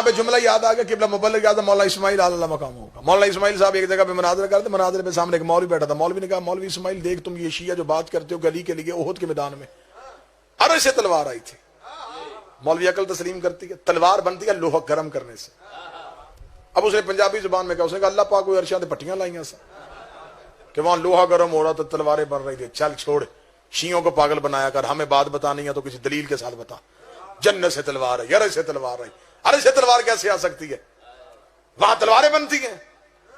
یہاں پہ جملہ یاد آ گیا قبلہ مبلغ یاد مولا اسماعیل اللہ مقام ہوگا. مولانا اسماعیل صاحب ایک جگہ پہ مناظرہ کرتے, مناظرے پہ سامنے ایک مولوی بیٹھا تھا. مولوی نے کہا مولوی اسماعیل دیکھ تم یہ شیعہ جو بات کرتے ہو گلی کے لیے احد کے میدان میں عرش سے تلوار آئی تھی. مولوی عقل تسلیم کرتی ہے, تلوار بنتی ہے لوہا گرم کرنے سے. اب اس نے پنجابی زبان میں کہا, اس نے کہا اللہ پاک کوئی عرشاں تے پٹیاں لائیاں سا کہ وہاں لوہا گرم ہو رہا تو تلواریں بن رہی تھی. چل چھوڑ, شیعوں کو پاگل بنایا کر, ہمیں بات بتانی ہے تو کسی دلیل کے ساتھ بتا. جنت سے تلوار ہے, عرش سے تلوار ہے. عرش سے تلوار کیسے آ سکتی ہے؟ وہاں تلواریں بنتی ہیں.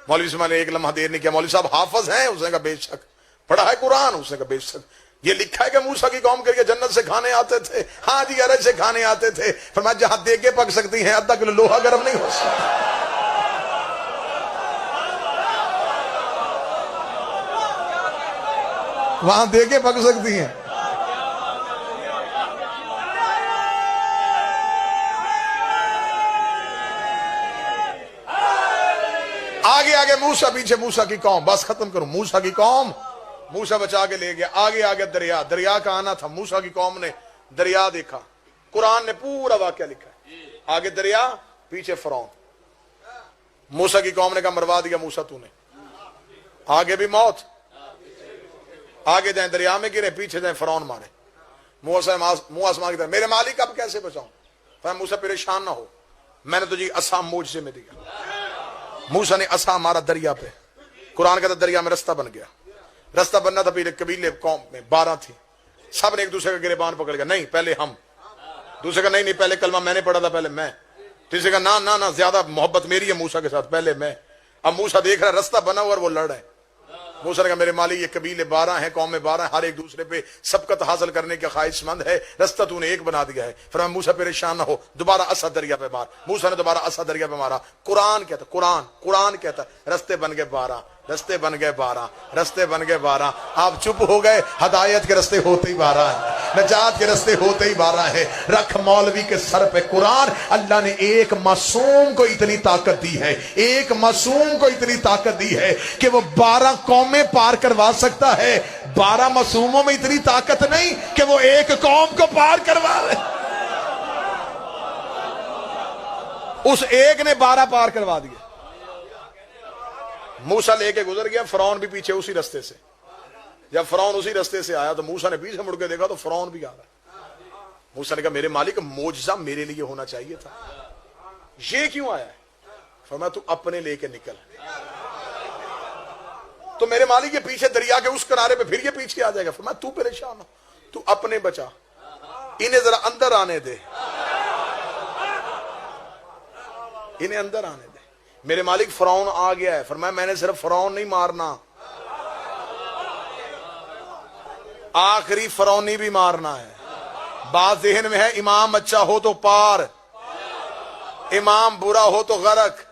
مولوی اسماعیل نے ایک لمحہ دیر نہیں کیا. مولوی صاحب حافظ ہیں؟ اس نے کہا بے شک. پڑھا ہے قرآن؟ اس نے کہا بے شک. یہ لکھا ہے کہ موسیٰ کی قوم کے لیے جنت سے کھانے آتے تھے؟ ہاں جی, عرش سے کھانے آتے تھے. فرمایا جہاں دیگیں پک سکتی ہیں آدھا کلو لوہا گرم نہیں ہو سکتا. وہاں دیگیں پک سکتی ہیں. آگے آگے موسیٰ, پیچھے موسیٰ کی قوم. بس ختم کروں. موسیٰ کی قوم, موسیٰ بچا کے لے گیا. آگے آگے دریا, دریا کا آنا تھا. موسیٰ کی قوم نے دریا دیکھا. قرآن نے پورا واقعہ لکھا ہے. آگے دریا, پیچھے فرعون. موسیٰ کی قوم نے کہا مروا دیا موسیٰ تو نے. آگے بھی موت, آگے جائیں دریا میں گرے, پیچھے جائیں فرعون مارے. منہ آسمان کی طرف, میرے مالک اب کیسے بچاؤں؟ فرمایا موسیٰ پریشان نہ ہو, میں نے تجھے عصا موجزے میں دیا. موسیٰ نے عصا مارا دریا پہ. قرآن کہتا دریا میں رستہ بن گیا. رستہ بننا تھا, پھر قبیلے قوم میں 12 تھی. سب نے ایک دوسرے کا گریبان پکڑ گیا. نہیں پہلے ہم. دوسرے کا نہیں پہلے کلمہ میں نے پڑھا تھا, پہلے میں. تیسرے کا نہ زیادہ محبت میری ہے موسیٰ کے ساتھ, پہلے میں. اب موسیٰ دیکھ رہا رستہ بنا ہوا اور وہ لڑ رہے ہیں. موسیٰ نے کہا میرے مالک یہ قبیلے 12 ہیں, قومیں 12 ہیں, ہر ایک دوسرے پہ سبقت حاصل کرنے کا خواہش مند ہے. رستہ تو نے ایک بنا دیا ہے. فرمایا موسیٰ پریشان نہ ہو, دوبارہ عصا دریا پہ مار. موسیٰ نے دوبارہ عصا دریا پہ مارا. قرآن کہتا رستے بن گئے 12, رستے بن گئے 12, رستے بن گئے 12. آپ چپ ہو گئے. ہدایت کے رستے ہوتے ہی 12 ہیں, نجات کے رستے ہوتے ہی 12 ہیں. رکھ مولوی کے سر پہ قرآن. اللہ نے ایک معصوم کو اتنی طاقت دی ہے, ایک معصوم کو اتنی طاقت دی ہے کہ وہ 12 قومیں پار کروا سکتا ہے. 12 معصوموں میں اتنی طاقت نہیں کہ وہ ایک قوم کو پار کروا لے. اس ایک نے 12 پار کروا دیے. موسیٰ لے کے گزر گیا, فرعون بھی پیچھے اسی رستے سے. جب فرعون اسی رستے سے آیا تو موسیٰ نے پیچھے مڑ کے دیکھا تو فرعون بھی آ رہا ہے. موسیٰ نے کہا میرے مالک معجزہ میرے لیے ہونا چاہیے تھا, یہ کیوں آیا ہے؟ فرمایا تو اپنے لے کے نکل. تو میرے مالک یہ پیچھے دریا کے اس کنارے پہ پھر یہ پیچھے آ جائے گا. فرمایا تو پریشان ہو, تو اپنے بچا, انہیں ذرا اندر آنے دے, انہیں اندر آنے دے. میرے مالک فرعون آ گیا ہے. فرمایا میں نے صرف فرعون نہیں مارنا, آخری فرعونی بھی مارنا ہے. بات ذہن میں ہے, امام اچھا ہو تو پار, امام برا ہو تو غرق.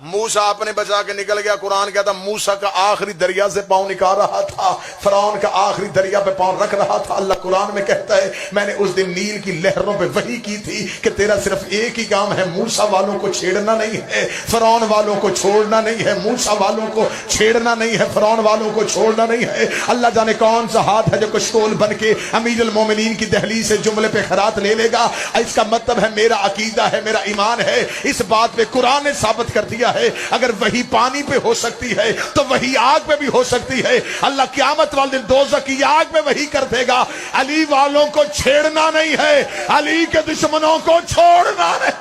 موسیٰ اپنے بچا کے نکل گیا. قرآن کہتا موسیٰ کا آخری دریا سے پاؤں نکال رہا تھا, فرعون کا آخری دریا پہ پاؤں رکھ رہا تھا. اللہ قرآن میں کہتا ہے میں نے اس دن نیل کی لہروں پہ وحی کی تھی کہ تیرا صرف ایک ہی کام ہے, موسیٰ والوں کو چھیڑنا نہیں ہے, فرعون والوں کو چھوڑنا نہیں ہے. موسیٰ والوں کو چھیڑنا نہیں ہے, فرعون والوں کو چھوڑنا نہیں ہے. اللہ جانے کون سا ہاتھ ہے جو کشکول بن کے امیر المومنین کی دہلیز سے جملے پہ خیرات لے لے گا. اس کا مطلب ہے میرا عقیدہ ہے, میرا ایمان ہے. اس بات پہ قرآن نے ثابت کر دیا ہے اگر وہی پانی پہ ہو سکتی ہے تو وہی آگ پہ بھی ہو سکتی ہے. اللہ قیامت والے دن دوزخ کی آگ پہ وہی کر دے گا. علی والوں کو چھیڑنا نہیں ہے, علی کے دشمنوں کو چھوڑنا نہیں.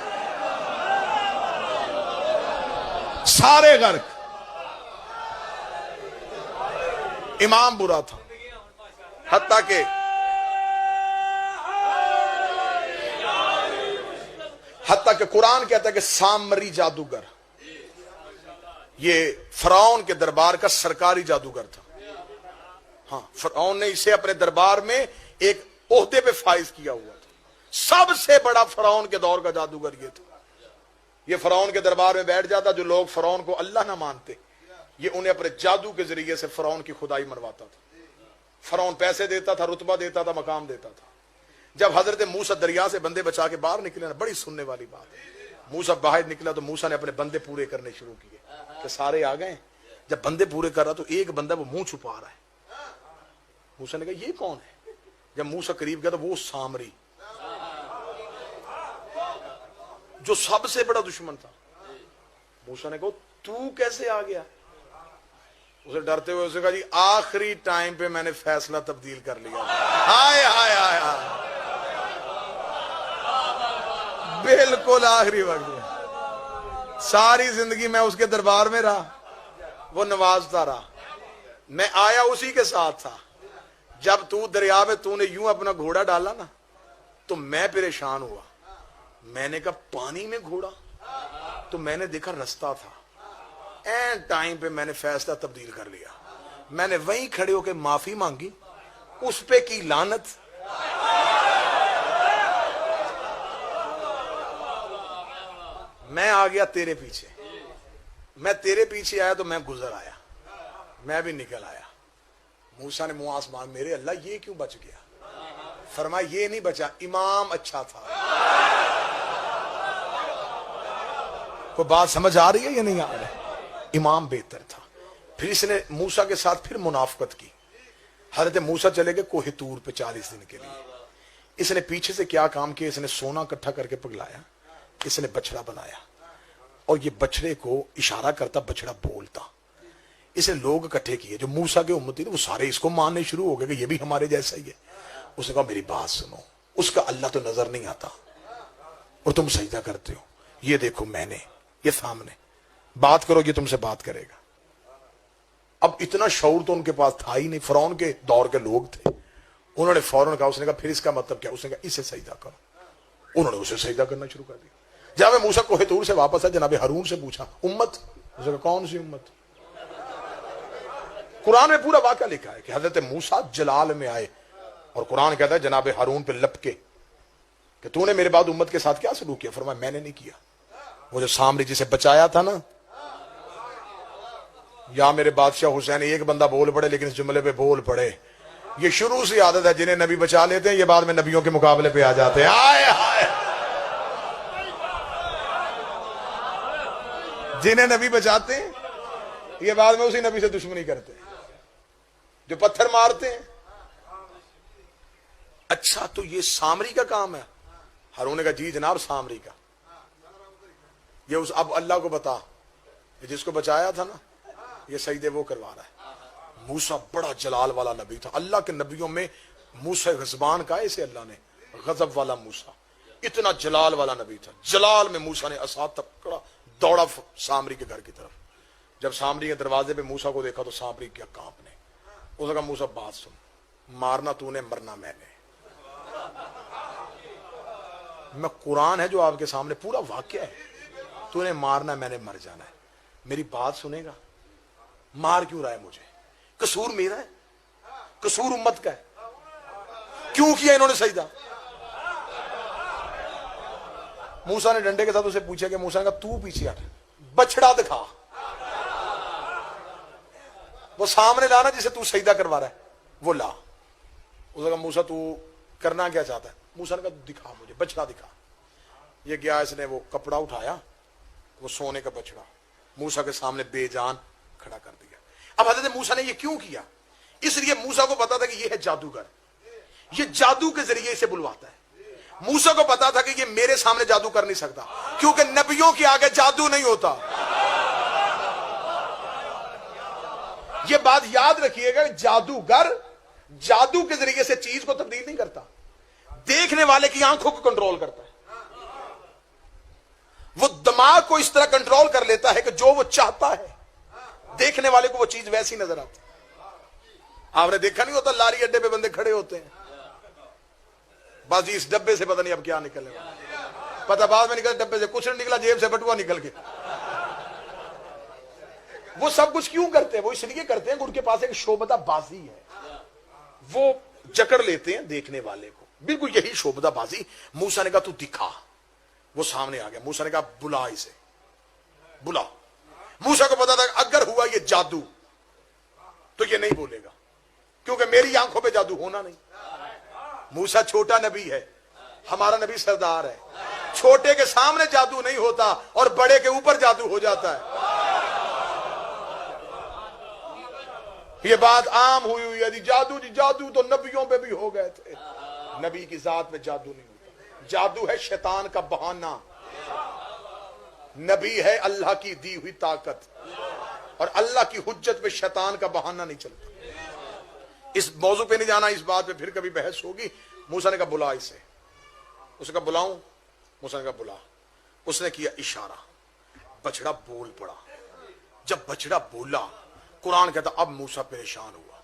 سارے غرق. امام برا تھا, حتیٰ کہ قرآن کہتا ہے کہ سامری جادوگر, یہ فرعون کے دربار کا سرکاری جادوگر تھا. ہاں, فرعون نے اسے اپنے دربار میں ایک عہدے پہ فائز کیا ہوا تھا. سب سے بڑا فرعون کے دور کا جادوگر یہ تھا. یہ فرعون کے دربار میں بیٹھ جاتا. جو لوگ فرعون کو اللہ نہ مانتے, یہ انہیں اپنے جادو کے ذریعے سے فرعون کی خدائی منواتا تھا. فرعون پیسے دیتا تھا, رتبہ دیتا تھا, مقام دیتا تھا. جب حضرت موسیٰ دریا سے بندے بچا کے باہر نکلے نا, بڑی سننے والی بات ہے. موسیٰ باہر نکلا تو موسیٰ نے اپنے بندے پورے کرنے شروع کیے کہ سارے آ گئے. جب بندے پورے کر رہا تو ایک بندہ وہ منہ چھپا رہا ہے. موسیٰ نے کہا یہ کون ہے؟ جب موسیٰ قریب گیا تو وہ سامری. جو سب سے بڑا دشمن تھا. موسیٰ نے کہا تو کیسے آ گیا؟ اسے ڈرتے ہوئے اسے کہا جی آخری ٹائم پہ میں نے فیصلہ تبدیل کر لیا. ہائے ہائے ہائے ہائے، بالکل آخری وقت میں. ساری زندگی میں اس کے دربار میں رہا، وہ نوازتا رہا، میں آیا اسی کے ساتھ تھا. جب تو دریا میں تو نے یوں اپنا گھوڑا ڈالا نا تو میں پریشان ہوا. میں نے کہا پانی میں گھوڑا؟ تو میں نے دیکھا رستہ تھا. این ٹائم پہ میں نے فیصلہ تبدیل کر لیا. میں نے وہیں کھڑے ہو کے معافی مانگی، اس پہ کی لعنت. میں آ گیا تیرے پیچھے، میں تیرے پیچھے آیا تو میں گزر آیا، میں بھی نکل آیا. موسیٰ نے منہ آسمان، میرے اللہ یہ کیوں بچ گیا؟ فرمایا یہ نہیں بچا، امام اچھا تھا. کوئی بات سمجھ آ رہی ہے یا نہیں آ رہی؟ امام بہتر تھا. پھر اس نے موسیٰ کے ساتھ پھر منافقت کی. حضرت موسیٰ چلے گئے کوہ طور پہ 40 دن کے لیے. اس نے پیچھے سے کیا کام کیا؟ اس نے سونا اکٹھا کر کے پگلایا، اس نے بچڑا بنایا اور یہ بچڑے کو اشارہ کرتا، بچڑا بولتا. اس نے لوگ اکٹھے کیے جو موسیٰ کے امتی تھے، وہ سارے اس کو ماننے شروع ہو گئے کہ یہ بھی ہمارے جیسا ہی ہے. اس نے کہا میری بات سنو، اس کا اللہ تو نظر نہیں آتا اور تم سجدہ کرتے ہو. یہ دیکھو میں نے، یہ سامنے بات کرو، یہ تم سے بات کرے گا. اب اتنا شعور تو ان کے پاس تھا ہی نہیں. فرعون کے دور کے لوگ تھے، انہوں نے فوراً کہا. اس نے کہا پھر اس کا مطلب کیا؟ اس نے کہا اسے سجدہ کرو. انہوں نے اسے سجدہ کرنا شروع کر دیا. جب موسیٰ کوہ طور سے واپس آئے، جناب ہارون سے پوچھا امت؟ اس نے کہا کون سی امت؟ قرآن میں پورا واقعہ لکھا ہے کہ حضرت موسیٰ جلال میں آئے اور قرآن کہتا ہے جناب ہارون پہ لپکے کہ تو نے میرے بعد امت کے ساتھ کیا سلوک کیا؟ فرمایا میں نے نہیں کیا. وہ جو سامری جسے بچایا تھا نا، یا میرے بادشاہ حسین ایک بندہ بول پڑے لیکن اس جملے پہ بول پڑے. یہ شروع سے عادت ہے، جنہیں نبی بچا لیتے ہیں یہ بعد میں نبیوں کے مقابلے پہ آ جاتے ہیں. آئے آئے، جنہیں نبی بچاتے ہیں یہ بعد میں اسی نبی سے دشمنی کرتے ہیں، جو پتھر مارتے ہیں. اچھا تو یہ سامری کا کام ہے؟ ہارون نے کہا جی جناب سامری کا. یہ اس اب اللہ کو بتا، یہ جس کو بچایا تھا نا یہ سجدے وہ کروا رہا ہے. موسیٰ بڑا جلال والا نبی تھا. اللہ کے نبیوں میں موسیٰ غضبان کا اسے اللہ نے غضب والا موسیٰ، اتنا جلال والا نبی تھا. جلال میں موسیٰ نے عصا پکڑا، دوڑا سامری کے گھر کی طرف. جب سامری کے دروازے پہ موسیٰ کو دیکھا تو سامری کیا کانپنے. اس نے کہا موسیٰ بات سن، مارنا تو نے، مرنا میں نے. میں قرآن ہے جو آپ کے سامنے پورا واقعہ ہے. تو نے مارنا، میں نے مر جانا ہے. میری بات سنے گا؟ مار کیوں رہا ہے مجھے؟ قصور میرا ہے؟ قصور امت کا ہے؟ کیوں کیا انہوں نے سجدہ؟ موسیٰ نے ڈنڈے کے ساتھ اسے پوچھا کہ موسیٰ نے کہا تو پیچھے ہٹ، بچڑا دکھا، وہ سامنے لانا جسے تو سجدہ کروا رہا ہے وہ لا. اس نے کہا موسیٰ تو کرنا کیا چاہتا ہے؟ موسیٰ نے کہا دکھا مجھے، بچڑا دکھا. یہ گیا، اس نے وہ کپڑا اٹھایا، وہ سونے کا بچڑا موسیٰ کے سامنے بے جان کھڑا کر دیا. اب حضرت موسیٰ نے یہ کیوں کیا؟ اس لیے موسیٰ کو پتا تھا کہ یہ ہے جادوگر، یہ جادو کے ذریعے اسے بلواتا ہے. موسیٰ کو پتا تھا کہ یہ میرے سامنے جادو کر نہیں سکتا کیونکہ نبیوں کے آگے جادو نہیں ہوتا. یہ بات یاد رکھیے گا، جادوگر جادو کے ذریعے سے چیز کو تبدیل نہیں کرتا، دیکھنے والے کی آنکھوں کو کنٹرول کرتا ہے. وہ دماغ کو اس طرح کنٹرول کر لیتا ہے کہ جو وہ چاہتا ہے دیکھنے والے کو وہ چیز ویسی نظر آتی. آپ نے دیکھا نہیں ہوتا لاری اڈے پہ بندے کھڑے ہوتے ہیں، بس اس ڈبے سے پتہ نہیں اب کیا نکلنے والا، پتہ بعد میں نکل ڈبے سے کچھ نہیں نکلا، جیب سے بٹوا نکل کے. وہ سب کچھ کیوں کرتے ہیں؟ وہ اس لیے کرتے ہیں کہ ان کے پاس ایک شعبدہ بازی ہے، وہ جکڑ لیتے ہیں دیکھنے والے کو. بالکل یہی شعبدہ بازی. موسیٰ نے کہا تو دکھا، وہ سامنے آ گیا. موسیٰ نے کہا بلا اسے، بلا. موسیٰ کو پتا تھا اگر ہوا یہ جادو تو یہ نہیں بولے گا کیونکہ میری آنکھوں پہ جادو ہونا نہیں. موسیٰ چھوٹا نبی ہے، ہمارا نبی سردار ہے. چھوٹے کے سامنے جادو نہیں ہوتا اور بڑے کے اوپر جادو ہو جاتا ہے. یہ بات عام ہوئی ہے. جادو جادو تو نبیوں پہ بھی ہو گئے تھے، نبی کی ذات میں جادو نہیں ہوتا. جادو ہے شیطان کا بہانہ. نبی ہے اللہ کی دی ہوئی طاقت، اور اللہ کی حجت پہ شیطان کا بہانہ نہیں چلتا۔ اس موضوع پہ نہیں جانا، اس بات پہ پھر کبھی بحث ہوگی۔ موسیٰ نے کہا بلا اسے، اس نے کہا بلاؤں؟ موسیٰ نے کہا بلا۔ اس نے کیا اشارہ، بچڑا بول پڑا۔ جب بچڑا بولا، قرآن کہتا اب موسیٰ پریشان ہوا۔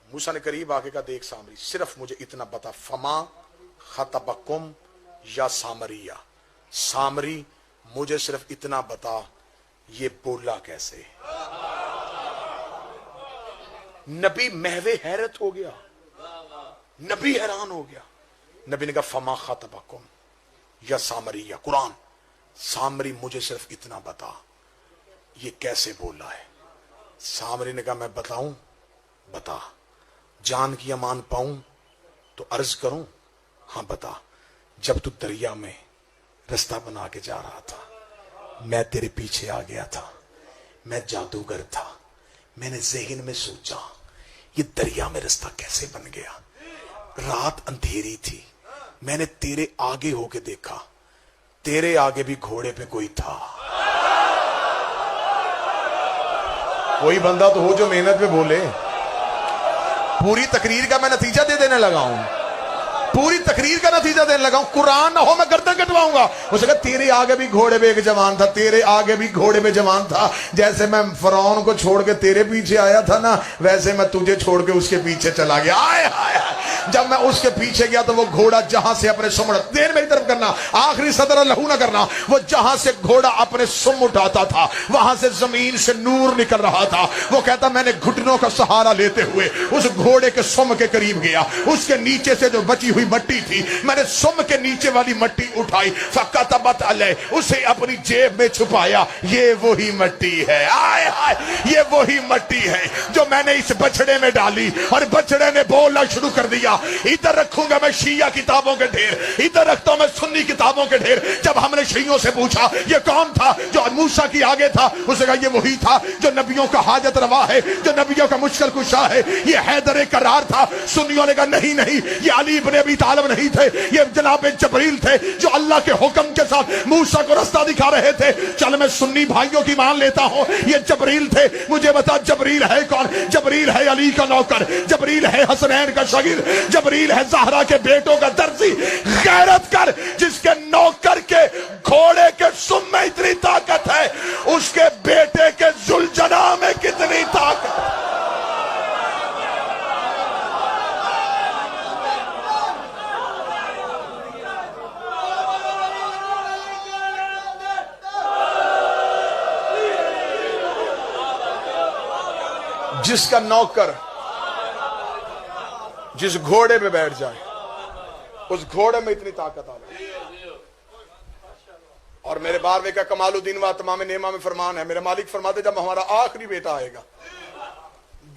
موسیٰ نے قریب آگے کا دیکھ سامری، صرف مجھے اتنا بتا، فما خطبکم یا سامریہ، سامری مجھے صرف اتنا بتا یہ بولا کیسے؟ نبی محو حیرت ہو گیا، نبی حیران ہو گیا۔ نبی نے کہا فما خطبکم یا سامریہ، قرآن، سامری مجھے صرف اتنا بتا یہ کیسے بولا ہے؟ سامری نے کہا میں بتاؤں؟ بتا، جان کی امان پاؤں تو عرض کروں؟ ہاں بتا۔ جب تو دریا میں رستہ بنا کے جا رہا تھا، میں تیرے پیچھے آ گیا تھا، میں جادوگر تھا، میں نے ذہن میں سوچا یہ دریا میں رستہ کیسے بن گیا؟ رات اندھیری تھی، میں نے تیرے آگے ہو کے دیکھا، تیرے آگے بھی گھوڑے پہ کوئی تھا۔ کوئی بندہ تو ہو جو محنت پہ بولے۔ پوری تقریر کا میں نتیجہ دے دینے لگا ہوں، پوری تقریر کا نتیجہ دینے لگا ہوں، قرآن نہ ہو میں گردن کٹواؤں گا۔ اس نے کہا تیرے آگے بھی گھوڑے پہ ایک جوان تھا، تیرے آگے بھی گھوڑے پہ جوان تھا، جیسے میں فرعون کو چھوڑ کے تیرے پیچھے آیا تھا نا، ویسے میں تجھے چھوڑ کے اس کے پیچھے چلا گیا۔ آئے آئے جب میں اس کے پیچھے گیا تو وہ گھوڑا جہاں سے اپنے سم اٹھا، دیر میری طرف کرنا، آخری صدر لہو نہ کرنا، وہ جہاں سے گھوڑا اپنے سم اٹھاتا تھا وہاں سے زمین سے نور نکل رہا تھا۔ وہ کہتا میں نے گھٹنوں کا سہارا لیتے ہوئے اس گھوڑے کے سم کے قریب گیا، اس کے نیچے سے جو بچی ہوئی مٹی تھی میں نے سم کے نیچے والی مٹی اٹھائی، فَكَتَبَتْ عَلَيْهِ، اسے اپنی جیب میں چھپایا۔ یہ وہی مٹی ہے، آئے آئے، یہ وہی مٹی ہے جو میں نے اس بچڑے میں ڈالی، اور بچڑے نے بولنا شروع کر دیا۔ ادھر رکھوں گا میں شیعہ کتابوں کے ڈھیر، ادھر رکھتا ہوں میں سنی کتابوں کے ڈھیر۔ جب ہم نے شیعوں سے پوچھا یہ کون تھا جو موسیٰ کی آگے تھا، اسے کہا یہ وہی تھا جو نبیوں کا حاجت روا ہے، جو نبیوں کا مشکل کشا ہے، یہ حیدر کرار تھا۔ سنیوں نے کہا نہیں نہیں، یہ علی بن ابی طالب نہیں تھے، یہ جناب جبریل تھے جو اللہ کے حکم کے ساتھ موسیٰ کو رستہ دکھا رہے تھے۔ چل میں سنی بھائیوں کی مان لیتا ہوں، یہ جبریل تھے۔ مجھے بتا جبریل ہے کون؟ جبریل ہے علی کا نوکر، جبریل ہے حسنین کا شاگرد، جبریل ہے زہرا کے بیٹوں کا درزی۔ غیرت کر، جس کے نوکر کے گھوڑے کے سم میں اتنی طاقت ہے، اس کے بیٹے کے ذوالجناح میں کتنی طاقت ہے؟ جس کا نوکر جس گھوڑے پہ بیٹھ جائے اس گھوڑے میں اتنی طاقت آ جائے۔ اور میرے بارہویں کا کمال الدین و تمام نعمہ میں فرمان ہے، میرے مالک فرماتے جب ہمارا آخری بیٹا آئے گا،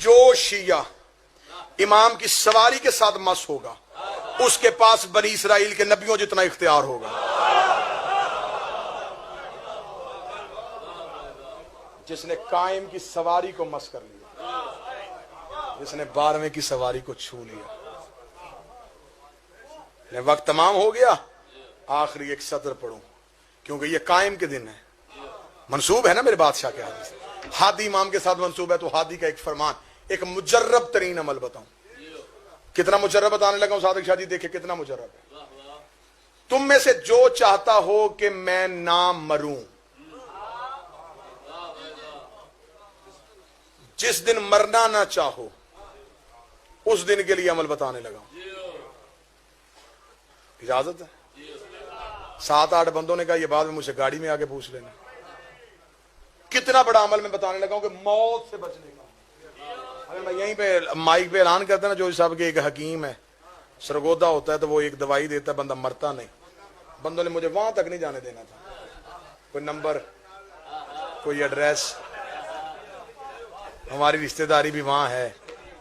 جو شیعہ امام کی سواری کے ساتھ مس ہوگا اس کے پاس بنی اسرائیل کے نبیوں جتنا اختیار ہوگا۔ جس نے قائم کی سواری کو مس کر لیا، جس نے 12ویں کی سواری کو چھو لیا۔ وقت تمام ہو گیا، آخری ایک سطر پڑھوں کیونکہ یہ قائم کے دن ہے، منسوب ہے نا میرے بادشاہ کے حدیث، ہادی امام کے ساتھ منسوب ہے، تو ہادی کا ایک فرمان، ایک مجرب ترین عمل بتاؤں۔ کتنا مجرب بتانے لگا ہوں صادق شاہ جی، دیکھیں کتنا مجرب ہے۔ تم میں سے جو چاہتا ہو کہ میں نہ مروں، جس دن مرنا نہ چاہو اس دن کے لیے عمل بتانے لگا ہوں۔ اجازت ہے؟ 7-8 بندوں نے کہا یہ بعد میں مجھ سے گاڑی میں آگے پوچھ لینا۔ کتنا بڑا عمل میں بتانے لگا ہوں کہ موت سے بچنے کا۔ اگر میں یہیں پہ مائک پہ اعلان کرتا نا، جو صاحب کے ایک حکیم ہے، سرگودا ہوتا ہے تو وہ ایک دوائی دیتا ہے، بندہ مرتا نہیں۔ بندوں نے مجھے وہاں تک نہیں جانے دینا تھا، کوئی نمبر کوئی ایڈریس، ہماری رشتہ داری بھی وہاں ہے،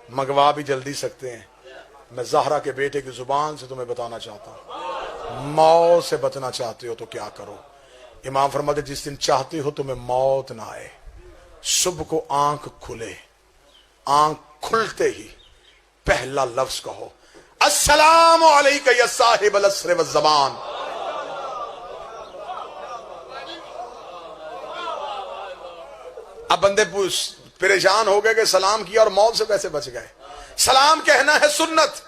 منگوا بھی جلدی سکتے ہیں۔ میں زہرا کے بیٹے کی زبان سے تمہیں بتانا چاہتا ہوں، موت سے بچنا چاہتے ہو تو کیا کرو؟ امام فرماتے جس دن چاہتے ہو تمہیں موت نہ آئے، صبح کو آنکھ کھلے، آنکھ کھلتے ہی پہلا لفظ کہو السلام علیکہ یا صاحب العصر والزمان۔ اب بندے پریشان ہو گئے کہ سلام کیا اور موت سے کیسے بچ گئے. سلام کہنا ہے سنت،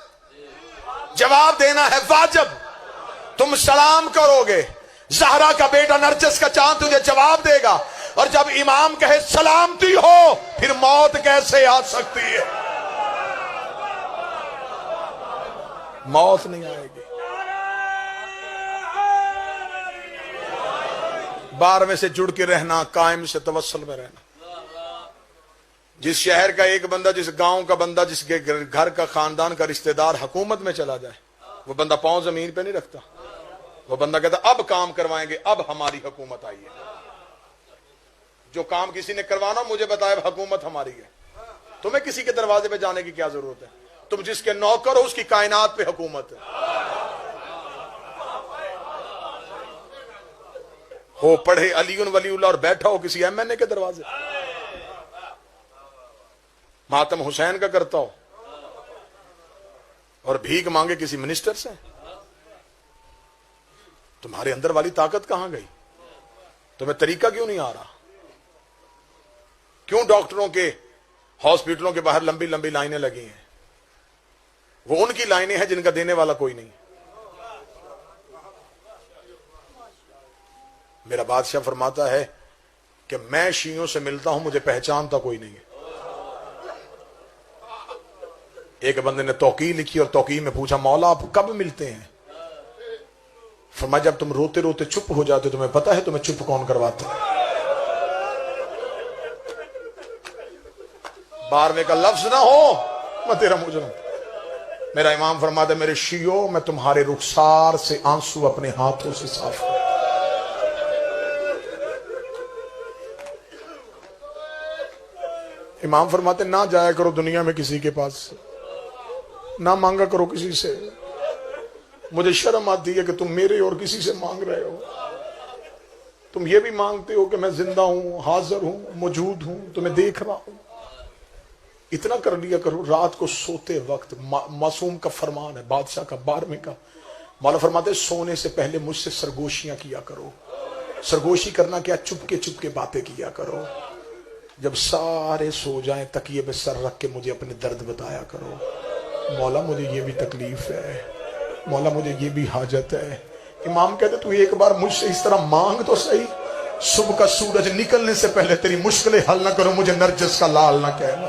جواب دینا ہے واجب. تم سلام کرو گے، زہرا کا بیٹا نرجس کا چاند تجھے جواب دے گا. اور جب امام کہے سلامتی ہو، پھر موت کیسے آ سکتی ہے؟ موت نہیں آئے گی. 12ویں سے جڑ کے رہنا، قائم سے توسل میں رہنا. جس شہر کا ایک بندہ، جس گاؤں کا بندہ، جس کے گھر کا خاندان کا رشتہ دار حکومت میں چلا جائے، وہ بندہ پاؤں زمین پہ نہیں رکھتا. وہ بندہ کہتا اب کام کروائیں گے، اب ہماری حکومت آئی ہے. جو کام کسی نے کروانا مجھے بتایا حکومت ہماری ہے. تمہیں کسی کے دروازے پہ جانے کی کیا ضرورت ہے؟ تم جس کے نوکر ہو اس کی کائنات پہ حکومت ہے. ہو پڑھے علی ولی اللہ اور بیٹھا ہو کسی ایم این اے کے دروازے، ماتم حسین کا کرتا ہو اور بھیک مانگے کسی منسٹر سے. تمہارے اندر والی طاقت کہاں گئی؟ تمہیں طریقہ کیوں نہیں آ رہا؟ کیوں ڈاکٹروں کے ہاسپٹلوں کے باہر لمبی لمبی لائنیں لگی ہیں؟ وہ ان کی لائنیں ہیں جن کا دینے والا کوئی نہیں. میرا بادشاہ فرماتا ہے کہ میں شیعوں سے ملتا ہوں، مجھے پہچانتا کوئی نہیں ہے. ایک بندے نے توقیع لکھی اور توقیع میں پوچھا مولا آپ کب ملتے ہیں؟ فرمایا جب تم روتے روتے چپ ہو جاتے تمہیں پتا ہے تمہیں چپ کون کرواتا ہے؟ 12ویں کا لفظ نہ ہو میں تیرا مجرم. میرا امام فرماتا ہے میرے شیعوں میں تمہارے رخسار سے آنسو اپنے ہاتھوں سے صاف کروں. امام فرماتے نہ جایا کرو دنیا میں کسی کے پاس، نہ مانگا کرو کسی سے. مجھے شرم آتی ہے کہ تم میرے اور کسی سے مانگ رہے ہو. تم یہ بھی مانگتے ہو کہ میں زندہ ہوں، حاضر ہوں، موجود ہوں، تمہیں دیکھ رہا ہوں. اتنا کر لیا کرو. رات کو سوتے وقت معصوم کا فرمان ہے، بادشاہ کا 12ویں کا، مولا فرماتے سونے سے پہلے مجھ سے سرگوشیاں کیا کرو. سرگوشی کرنا کیا؟ چپ کے باتیں کیا کرو. جب سارے سو جائیں تکیے پہ سر رکھ کے مجھے اپنے درد بتایا کرو. مولا مجھے یہ بھی تکلیف ہے، مولا مجھے یہ بھی حاجت ہے. امام کہتے تو ایک بار مجھ سے اس طرح مانگ تو صحیح. صبح کا سورج نکلنے سے پہلے تیری مشکلیں حل نہ کرو، مجھے نرجس کا لال نہ کہنا.